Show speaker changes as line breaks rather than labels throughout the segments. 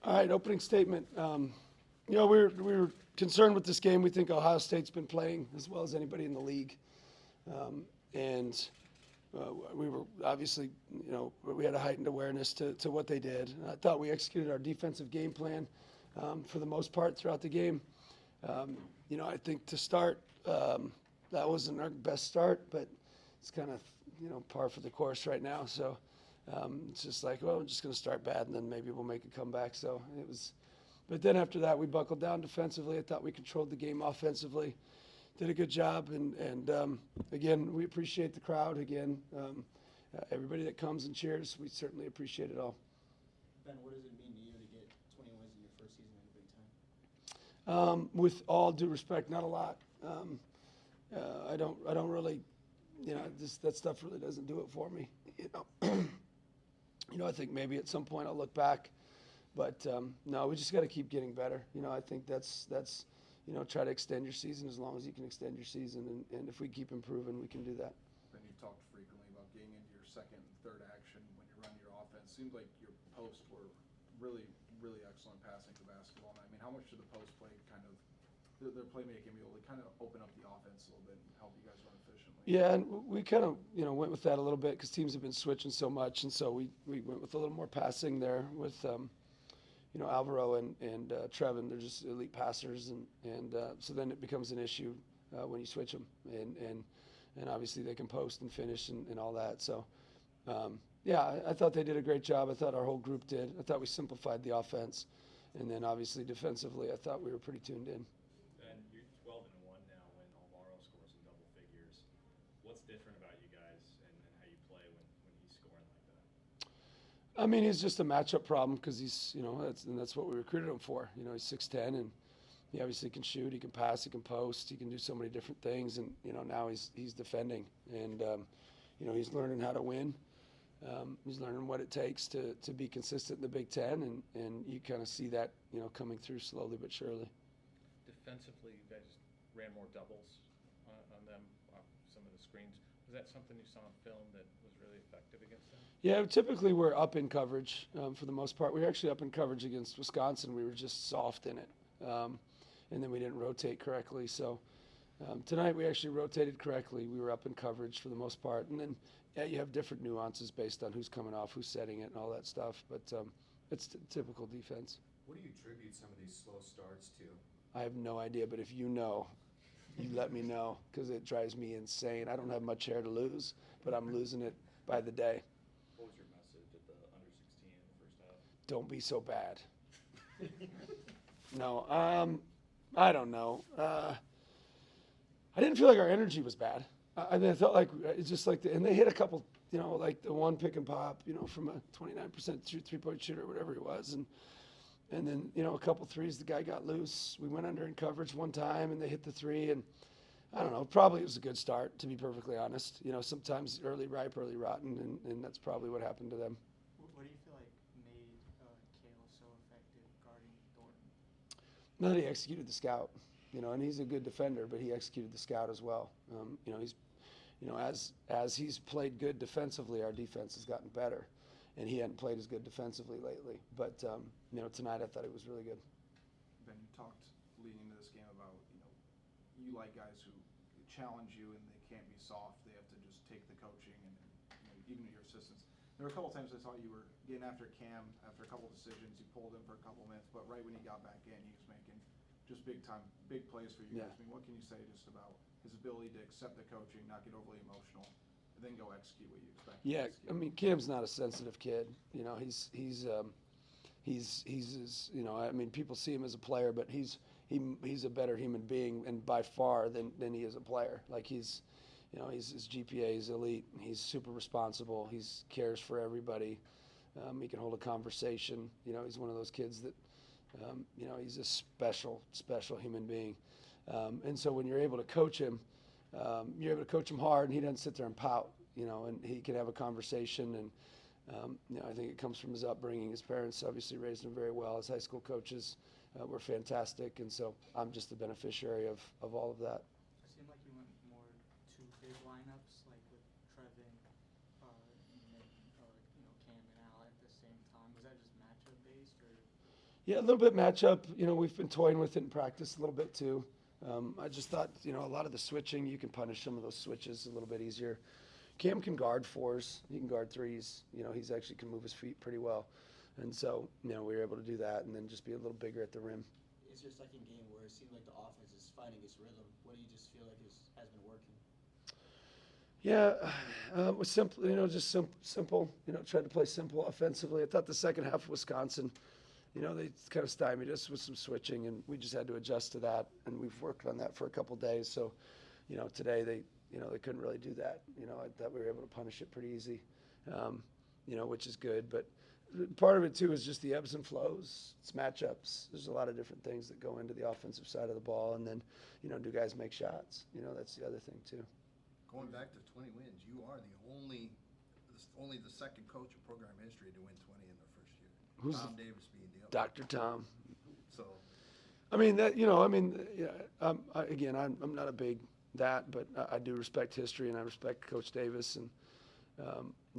All right, opening statement. We were concerned with this game. We think Ohio State's been playing as well as anybody in the league. And we were obviously, we had a heightened awareness to what they did. And I thought we executed our defensive game plan for the most part throughout the game. I think to start, that wasn't our best start, but it's kind of, par for the course right now. So it's just like, well, we're just going to start bad and then maybe we'll make a comeback. So it was, but then after that, we buckled down defensively. I thought we controlled the game offensively, did a good job. And again, we appreciate the crowd. Again, everybody that comes and cheers, we certainly appreciate it all.
Ben, what does it mean to you to get 20 wins in your first season in the Big Ten?
With all due respect, not a lot. I don't really, that stuff really doesn't do it for me. I think maybe at some point I'll look back, but no, we just got to keep getting better. I think that's try to extend your season as long as you can extend your season, and if we keep improving, we can do that.
Ben, you've talked frequently about getting into your second and third action when you're running your offense. Seems like your posts were really, really excellent passing the basketball. I mean, how much did the post play kind of their playmaking be able to kind of open up the offense a little bit and help you guys run efficiently?
Yeah, and we kind of went with that a little bit because teams have been switching so much, and so we went with a little more passing there with Alvaro and Trevin. They're just elite passers, and so then it becomes an issue when you switch them, and obviously they can post and finish and all that. So yeah, I thought they did a great job. I thought our whole group did. I thought we simplified the offense, and then obviously defensively, I thought we were pretty tuned in.
And you're 12-1 now when Alvaro scores in double figures. What's different about you guys and how you play when he's scoring like that?
I mean, he's just a matchup problem because he's, that's what we recruited him for. He's 6'10", and he obviously can shoot, he can pass, he can post, he can do so many different things, and now he's defending, and he's learning how to win. He's learning what it takes to be consistent in the Big Ten, and you kind of see that coming through slowly but surely.
Defensively, you guys ran more doubles on them, some of the screens. Was that something you saw on film that was really effective against them?
Yeah, typically we're up in coverage for the most part. We were actually up in coverage against Wisconsin. We were just soft in it, and then we didn't rotate correctly. So tonight we actually rotated correctly. We were up in coverage for the most part, and then you have different nuances based on who's coming off, who's setting it, and all that stuff. But it's typical defense.
What do you attribute some of these slow starts to?
I have no idea, but if you know, you let me know because it drives me insane. I don't have much hair to lose, but I'm losing it by the day.
What was your message at the under-16 in the first half?
Don't be so bad. No, I don't know. I didn't feel like our energy was bad. I felt like it's just like, and they hit a couple, like the one pick and pop, from a 29% three-point shooter or whatever it was, and then a couple threes. The guy got loose. We went under in coverage one time, and they hit the three, and I don't know. Probably it was a good start, to be perfectly honest. Sometimes early ripe, early rotten, and that's probably what happened to them.
What do you feel like made Kale so effective guarding Thornton?
Now that he executed the scout, and he's a good defender, but he executed the scout as well. He's, as he's played good defensively, our defense has gotten better, and he hadn't played as good defensively lately. But tonight I thought it was really good.
Ben, you talked leading into this game about you like guys who challenge you and they can't be soft. They have to just take the coaching and even your assistants. There were a couple times I saw you were getting after Cam after a couple decisions. You pulled him for a couple minutes, but right when he got back in, he was making just big plays for you guys. I mean, what can you say just about his ability to accept the coaching, not get overly emotional, and then go execute what you expect?
Yeah, I mean, Cam's not a sensitive kid. He's I mean, people see him as a player, but he's a better human being, and by far than he is a player. Like his GPA is elite. He's super responsible. He cares for everybody. He can hold a conversation. He's one of those kids that, he's a special human being. And so when you're able to coach him, you're able to coach him hard, and he doesn't sit there and pout, and he can have a conversation. And, I think it comes from his upbringing. His parents obviously raised him very well. His high school coaches were fantastic. And so I'm just the beneficiary of all of that.
It seemed like you went more two big lineups, like with Trevin, and then, Cam and Al at the same time. Was that just matchup based, or
Yeah, a little bit matchup. We've been toying with it in practice a little bit too. I just thought, a lot of the switching, you can punish some of those switches a little bit easier. Cam can guard fours. He can guard threes. He's actually can move his feet pretty well. And so, we were able to do that and then just be a little bigger at the rim.
It's your second game where it seemed like the offense is finding its rhythm. What do you just feel like has been working?
Yeah, it was simple, just simple, tried to play simple offensively. I thought the second half of Wisconsin, they kind of stymied us with some switching, and we just had to adjust to that, and we've worked on that for a couple days. So, today they couldn't really do that. I thought we were able to punish it pretty easy, which is good. But part of it, too, is just the ebbs and flows. It's matchups. There's a lot of different things that go into the offensive side of the ball, and then, do guys make shots? That's the other thing, too.
Going back to 20 wins, you are only the second coach in program history to win 20 in their first year.
Who's
Tom Davis being the other.
Dr. Tom.
So,
again, I'm not a big but I do respect history, and I respect Coach Davis, and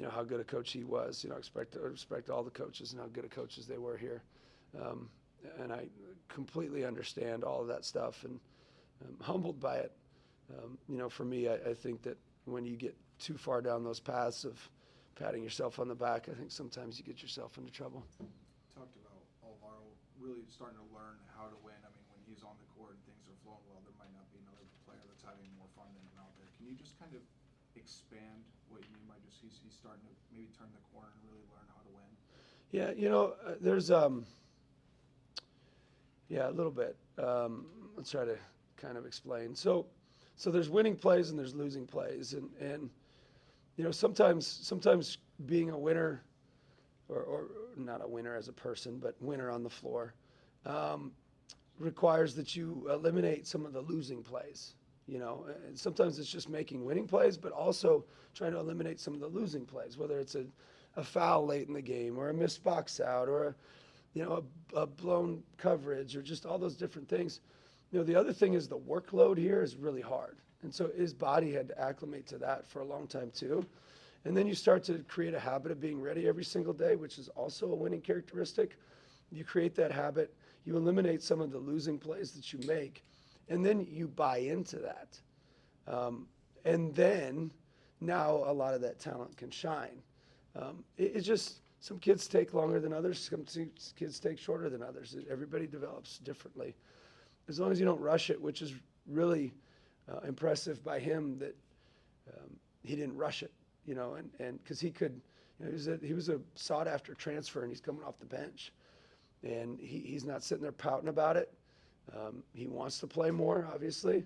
how good a coach he was. I respect all the coaches and how good a coaches they were here, and I completely understand all of that stuff, and I'm humbled by it. For me, I think that when you get too far down those paths of patting yourself on the back, I think sometimes you get yourself into trouble.
Talked about Alvaro really starting to learn how to win. When he's on the court and things are flowing well, there might not be another player that's having more fun than him out there. Can you just kind of expand what you mean by just he's starting to maybe turn the corner and really learn how to win?
Yeah, there's a little bit. Let's try to kind of explain. So there's winning plays and there's losing plays, and sometimes being a winner, or not a winner as a person, but winner on the floor, requires that you eliminate some of the losing plays. And sometimes it's just making winning plays, but also trying to eliminate some of the losing plays, whether it's a foul late in the game, or a missed box out, or a blown coverage, or just all those different things. The other thing is the workload here is really hard. And so his body had to acclimate to that for a long time too. And then you start to create a habit of being ready every single day, which is also a winning characteristic. You create that habit, you eliminate some of the losing plays that you make, and then you buy into that. And then now a lot of that talent can shine. It's just some kids take longer than others, some kids take shorter than others. Everybody develops differently. As long as you don't rush it, which is really impressive by him that he didn't rush it, and because he could, he was a sought after transfer, and he's coming off the bench, and he's not sitting there pouting about it. He wants to play more, obviously,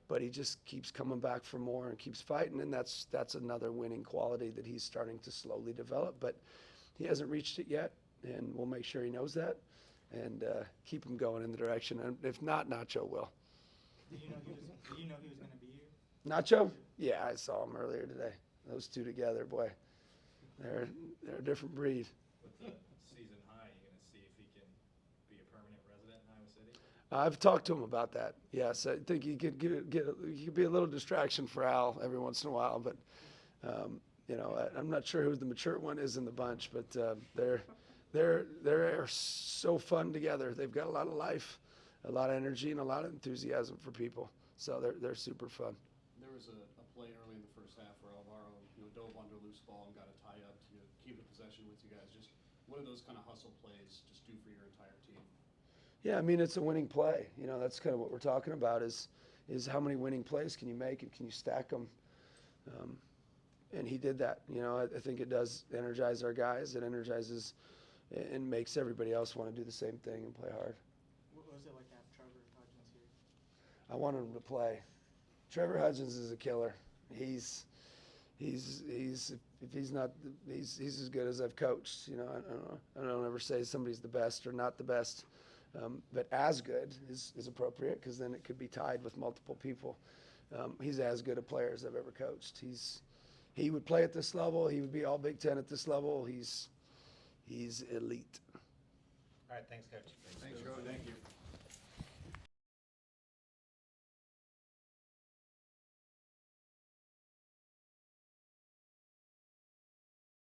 but he just keeps coming back for more and keeps fighting, and that's another winning quality that he's starting to slowly develop, but he hasn't reached it yet, and we'll make sure he knows that. And keep him going in the direction. And if not, Nacho will.
Did you know he was going to be here?
Nacho? Yeah, I saw him earlier today. Those two together, boy, they're a different breed.
With the season high, you going to see if he can be a permanent resident in Iowa City?
I've talked to him about that. Yes, I think he could he could be a little distraction for Al every once in a while. But I'm not sure who the mature one is in the bunch, but they're so fun together. They've got a lot of life, a lot of energy, and a lot of enthusiasm for people. So they're super fun.
There was a play early in the first half where Alvaro dove under loose ball and got a tie up to keep the possession with you guys. Just what do those kind of hustle plays just do for your entire team?
Yeah, it's a winning play. That's kind of what we're talking about is how many winning plays can you make and can you stack them? And he did that. I think it does energize our guys. It energizes and makes everybody else want to do the same thing and play hard.
What was it like to have Trevor Hudgens here?
I want him to play. Trevor Hudgens is a killer. He's if he's not, he's as good as I've coached. I don't ever say somebody's the best or not the best, but as good is appropriate, because then it could be tied with multiple people. He's as good a player as I've ever coached. He would play at this level. He would be all Big Ten at this level. He's elite.
All right, thanks, Coach.
thanks, Coach.
Thank you.